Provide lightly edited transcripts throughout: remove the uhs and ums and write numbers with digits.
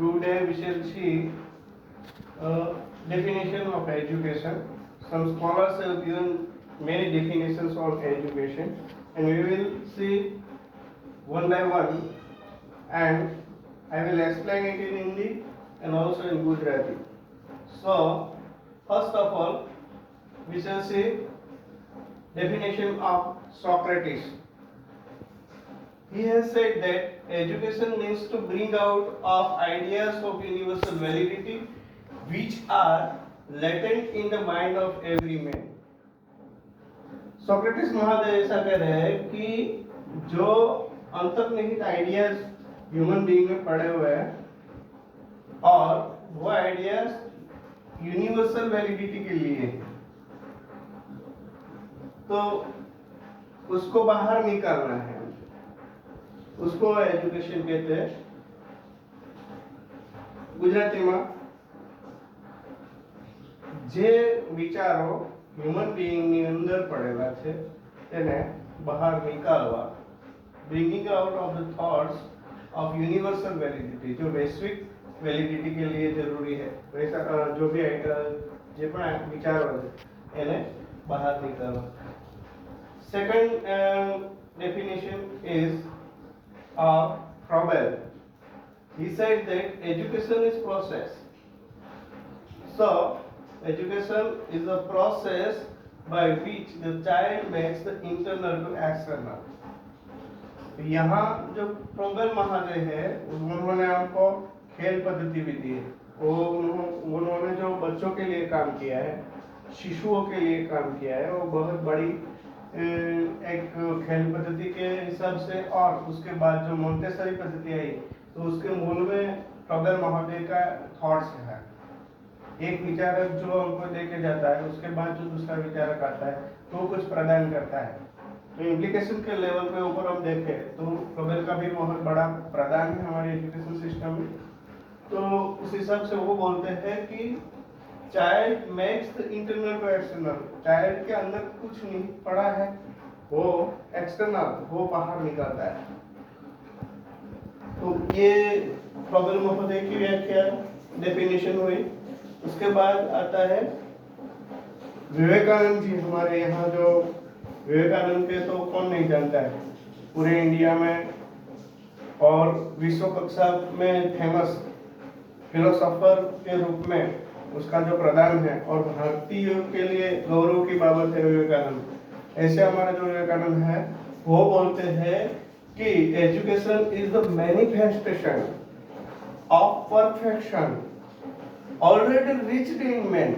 Today we shall see definition of education. Some scholars have given many definitions of education, and we will see one by one, and I will explain it in Hindi and also in Gujarati. So, first of all, we shall see definition of Socrates. He has said that education means to bring out of ideas of universal validity which are latent in the mind of every man. Socrates महाशय ऐसा कह रहे हैं कि जो अंतर्निहित ideas human being में पड़े हुए हैं और वो आइडियाज यूनिवर्सल वैलिडिटी के लिए है, तो उसको बाहर निकालना है, उसको एजुकेशन कहते हैं. ગુજરાતીમાં જે વિચારો હ્યુમન બીઈંગ ની અંદર પડેલા છે તેને બહાર નીકાળવા, bringing out of the thoughts of universal validity, जो वैश्विक वैलिडिटी के लिए जरूरी है, वैसा जो भी જે પણ વિચારો છે એને બહાર નીકાળવા. Second definition is of Froebel. He said that education is process. So, education is a process by which the child makes the internal to external. यहाँ जो फ्रोबेल महाशय है उन्होंने हमको खेल पद्धति भी दी है. उन्होंने जो बच्चों के लिए काम किया है, शिशुओं के लिए काम किया है, वो बहुत बड़ी एक खेल पद्धति के हिसाब से. और उसके बाद जो मोंटेसरी पद्धति आई तो उसके मूल में फ्रोबेल महोदय का थॉट्स है. एक विचारक जो हमको देके जाता है, उसके बाद जो दूसरा विचारक आता है तो कुछ प्रदान करता है. तो इम्प्लीकेशन के लेवल पे ऊपर हम देखें तो फ्रोबेल का भी बहुत बड़ा प्रदान है हमारे एजुकेशन सिस्टम में. तो उस हिसाब से वो बोलते हैं कि child makes the internal to external. Child के अंदर कुछ नहीं पड़ा है, वो एक्सटर्नल, वो बाहर निकलता है. तो ये फ्रोबेल महोदय की व्याख्या डेफिनेशन हुई. उसके बाद आता है विवेकानंद जी. हमारे यहाँ जो विवेकानंद के तो कौन नहीं जानता है, पूरे इंडिया में और विश्व कक्षा में फेमस फिलोसोफर के रूप में उसका जो प्रदान है और भारतीय के लिए गौरव की बाबत है विवेकानंद. ऐसे हमारा जो विवेकानंद है वो बोलते हैं कि education is the manifestation of perfection already reached in man.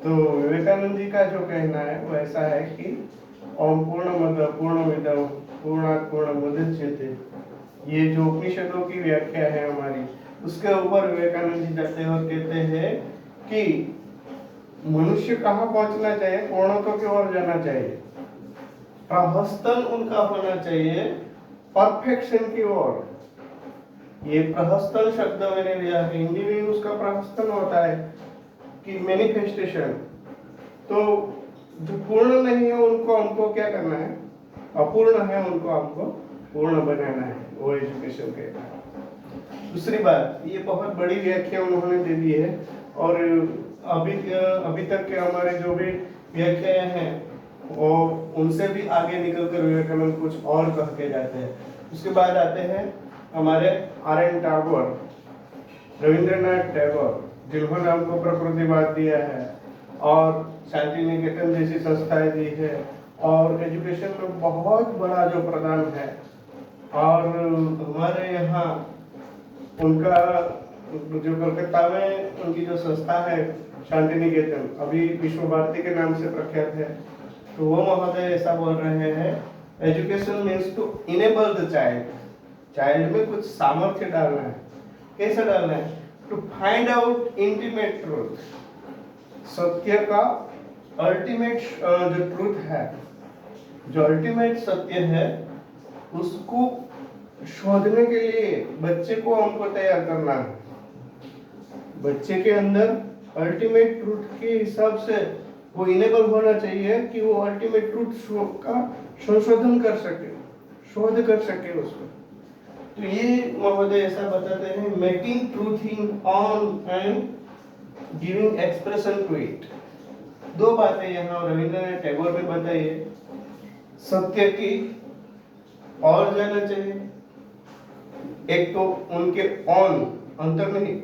तो विवेकानंद जी का जो कहना है वो ऐसा है कि ओम पूर्णमद पूर्णमिदं पूर्णात् पूर्णमुदच्यते, ये जो उपनिषदों की व्याख्या है हमारी, उसके ऊपर विवेकानंद जी जाते हुए कहते हैं कि मनुष्य कहाँ पहुंचना चाहिए, पूर्णत्व की ओर जाना चाहिए. प्रहस्तन उनका होना चाहिए परफेक्शन की ओर. ये प्रहस्तन शब्द मैंने लिया है, हिंदी में उसका प्रहस्तन होता है कि मैनिफेस्टेशन. तो जो पूर्ण नहीं है उनको हमको क्या करना है, अपूर्ण है उनको हमको पूर्ण बनाना है, वो एजुकेशन कहता है. दूसरी बात, ये बहुत बड़ी व्याख्या उन्होंने दे दी है और अभी तक के हमारे जो भी व्याख्याएं हैं वो उनसे भी आगे निकलकर विवेकानंद कुछ और कह के जाते हैं. उसके बाद आते हैं हमारे आर.एन. टैगोर, रविंद्रनाथ टैगोर, जिन्होंने हमको प्रकृतिवाद दिया है और शांति निकेतन जैसी संस्थाएं दी है और एजुकेशन में बहुत बड़ा जो प्रदान है. और हमारे यहाँ उनका जो कलकत्ता में उनकी जो संस्था है शांति निकेतन, अभी विश्व भारती के नाम से प्रख्यात है. तो वो महोदय ऐसा बोल रहे हैं, education means to enable the child. Child में कुछ सामर्थ्य डालना है. कैसे डालना है? To find out intimate truth. सत्य का अल्टीमेट जो ट्रूथ है, जो अल्टीमेट सत्य है, उसको शोधने के लिए बच्चे को हमको तैयार करना है. बच्चे के अंदर अल्टीमेट ट्रूथ के हिसाब से वो इनेबल होना चाहिए कि वो अल्टीमेट ट्रूथ का संशोधन कर सके, शोध कर सके उसको. तो ये महोदय ऐसा बताते हैं, making truth in on and giving expression to it. दो बातें यहाँ रविंद्रनाथ टैगोर ने बताई है, सत्य की और जाना चाहिए। एक तो उनके ऑन, अंतर नहीं,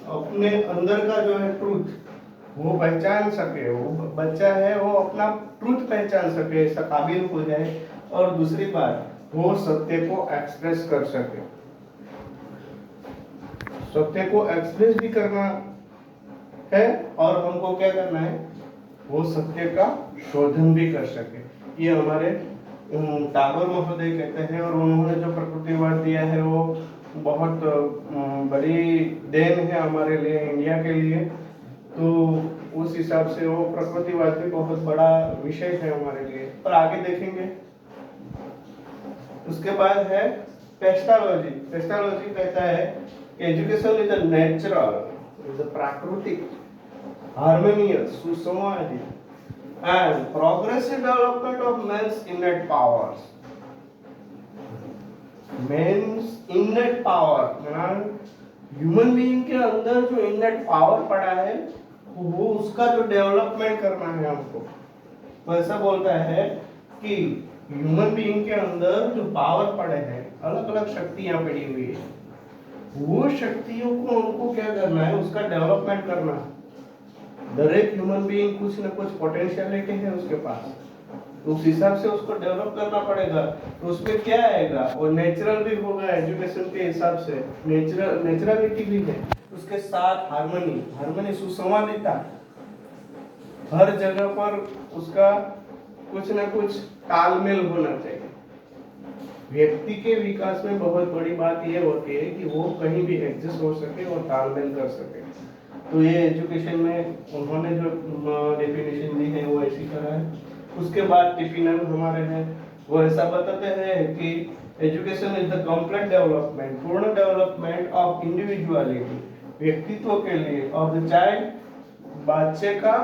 अपने अंदर का जो है ट्रूथ वो पहचान सके, वो बच्चा है वो अपना ट्रूथ पहचान सके, ऐसा काबिल हो जाए। और दूसरी बात, वो सत्य को एक्सप्रेस कर सके। सत्य को एक्सप्रेस भी करना है और हमको क्या करना है, वो सत्य का शोधन भी कर सके। ये हमारे टैगोर महोदय कहते हैं। और उन्होंने जो प्रकृतिवाद दिया है वो बहुत बड़ी देन है हमारे लिए, इंडिया के लिए। तो उस हिसाब से वो प्रकृतिवाद भी बहुत बड़ा विषय है हमारे लिए, पर आगे देखेंगे। उसके बाद है पेस्टालॉजी। पेस्टालॉजी कहता है education is a natural, is a प्राकृतिक, harmonious, सुसंवादित and progressive development of man's innate powers. Man's innate power, human being के अंदर जो innate power पड़ा है वो उसका जो डेवलपमेंट करना है हमको। तो ऐसा बोलता है कि ह्यूमन बीइंग के अंदर जो पावर पड़े हैं, अलग अलग शक्तियां पड़ी हुई है, वो शक्तियों को हमको क्या करना है, उसका डेवलपमेंट करना है। दरेक ह्यूमन बीइंग कुछ न कुछ पोटेंशियलिटी है उसके पास, तो उस हिसाब से उसको डेवलप करना पड़ेगा। तो उसमें क्या आएगा, वो नेचुरल भी होगा एजुकेशन के हिसाब से, नेचुरलिटी भी है, उसके साथ हार्मनी, हार्मनी सुसंवादिता, हर जगह पर उसका कुछ न कुछ तालमेल होना चाहिए। व्यक्ति के विकास में बहुत बड़ी बात यह होती है कि वो कहीं भी एडजस्ट हो सके और तालमेल कर सके। तो ये एजुकेशन में उन्होंने जो डेफिनेशन दी है वो ऐसी तरह है। उसके बाद टिपिनन हमारे हैं, वो ऐसा बताते हैं कि education is the complete development, पूर्ण डेवलपमेंट ऑफ इंडिविजुअलिटी, व्यक्तित्व के लिए, ऑफ द चाइल्ड, बच्चे का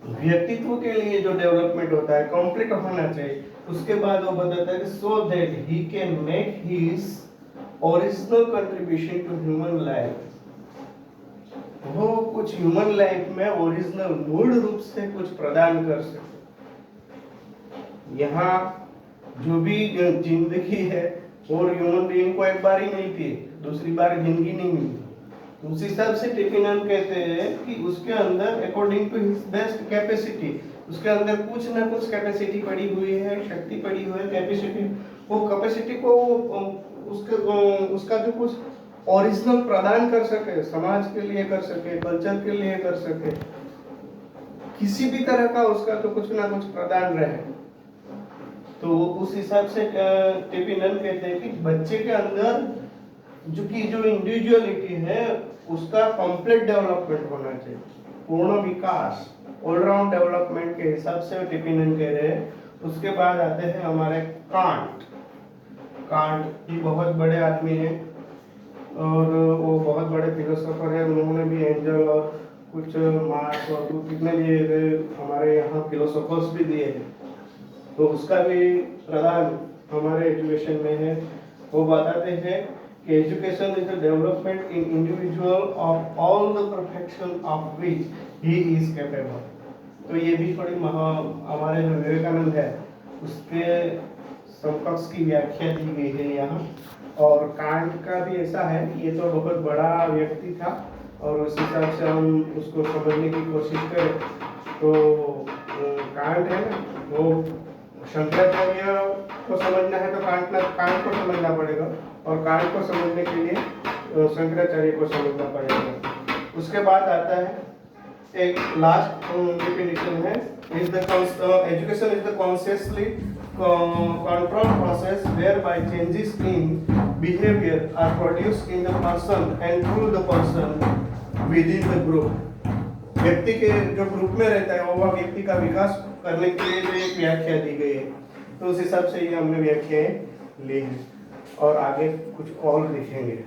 व्यक्तित्व के लिए जो डेवलपमेंट होता है कंप्लीट होना चाहिए। उसके बाद वो बताता है so that he can make his original contribution to human life, वो कुछ ह्यूमन लाइफ में ओरिजिनल मूल रूप से कुछ प्रदान कर सके। यहाँ जो भी जिंदगी है और ह्यूमन बीइंग को एक बार ही मिलती है, दूसरी बार जिंदगी नहीं मिलती। उस हिसाब से टिपिनन कहते हैं कि उसके अंदर according to his best capacity, उसके अंदर कुछ ना कुछ कैपेसिटी पड़ी हुई है, शक्ति पड़ी हुई है, कैपेसिटी, वो कैपेसिटी को उसका जो कुछ ओरिजिनल प्रदान कर सके, समाज के लिए कर सके, कल्चर के लिए कर सके, किसी भी तरह का उसका तो कुछ ना कुछ प्रदान रहे। तो उस हिसाब से टिपिनन कहते हैं कि बच्चे के अंदर जो इंडिविजुअलिटी है उसका कंप्लीट डेवलपमेंट होना चाहिए, पूर्ण विकास, ऑलराउंड डेवलपमेंट के हिसाब से टिपिनन कह रहे हैं। उसके बाद आते हैं हमारे कांट। कांट ये बहुत बड़े आदमी हैं और वो बहुत बड़े फिलोसोफर है। उन्होंने भी एंजल और कुछ मार्क्स और कितने भी हमारे यहाँ फिलोसोफर्स भी दिए हैं, तो उसका भी प्रदान हमारे एजुकेशन में है। वो बताते हैं कि education is the development in individual of all the perfection of which he is capable. तो ये भी थोड़ी हमारे जो विवेकानंद है उसके समकक्ष की व्याख्या दी गई है यहाँ। और कांट का भी ऐसा है कि ये तो बहुत बड़ा व्यक्ति था और उस हिसाब से हम उसको समझने की कोशिश करें तो कांट है ना, वो शंकराचार्य को समझना है तो कांट को समझना पड़ेगा, और कांट को समझने के लिए शंकराचार्य को समझना पड़ेगा। उसके बाद आता है एक लास्ट डेफिनेशन है, education is the consciously control process whereby changes in behavior are produced in the person and through the person within the group। व्यक्ति के जो ग्रुप में रहता है वो व्यक्ति का विकास करने के लिए जो एक व्याख्या दी गई है, तो उस हिसाब से ये हमने व्याख्याएं ली हैं और आगे कुछ और लिखेंगे।